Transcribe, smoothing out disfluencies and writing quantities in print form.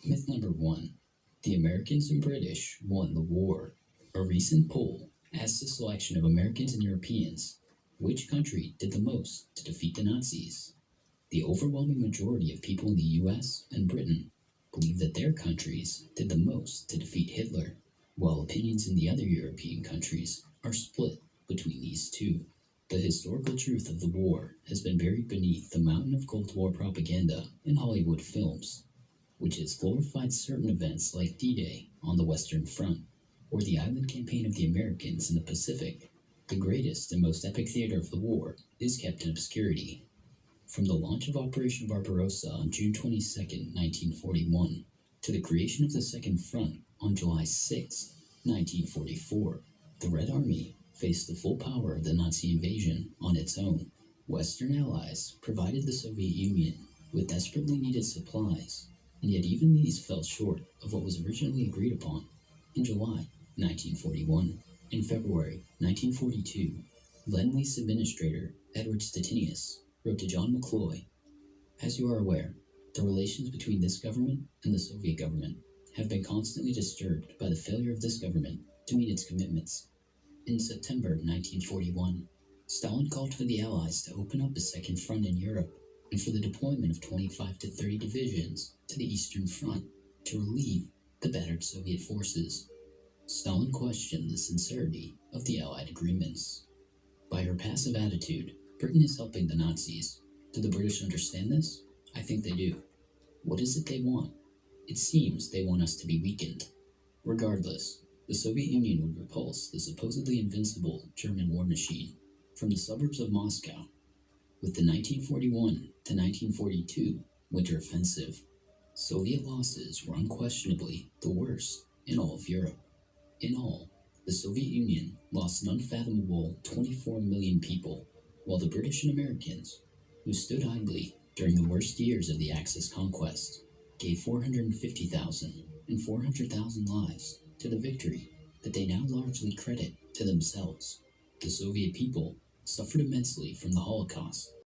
Myth number 1. The Americans and British won the war. A recent poll asked a selection of Americans and Europeans which country did the most to defeat the Nazis. The overwhelming majority of people in the US and Britain believe that their countries did the most to defeat Hitler, while opinions in the other European countries are split between these two. The historical truth of the war has been buried beneath the mountain of Cold War propaganda in Hollywood films, which has glorified certain events like D-Day on the Western Front, or the island campaign of the Americans in the Pacific. The greatest and most epic theater of the war is kept in obscurity. From the launch of Operation Barbarossa on June 22, 1941, to the creation of the Second Front on July 6, 1944, the Red Army faced the full power of the Nazi invasion on its own. Western allies provided the Soviet Union with desperately needed supplies, and yet even these fell short of what was originally agreed upon. In July 1941, in February 1942, Lend-Lease Administrator Edward Stettinius wrote to John McCloy, "As you are aware, the relations between this government and the Soviet government have been constantly disturbed by the failure of this government to meet its commitments." In September 1941, Stalin called for the Allies to open up a second front in Europe and for the deployment of 25 to 30 divisions to the Eastern Front to relieve the battered Soviet forces. Stalin questioned the sincerity of the Allied agreements. By her passive attitude, Britain is helping the Nazis. Do the British understand this? I think they do. What is it they want? It seems they want us to be weakened. Regardless, the Soviet Union would repulse the supposedly invincible German war machine from the suburbs of Moscow. With the 1941 to 1942 Winter Offensive, Soviet losses were unquestionably the worst in all of Europe. In all, the Soviet Union lost an unfathomable 24 million people, while the British and Americans, who stood idly during the worst years of the Axis conquest, gave 450,000 and 400,000 lives to the victory that they now largely credit to themselves. The Soviet people suffered immensely from the Holocaust,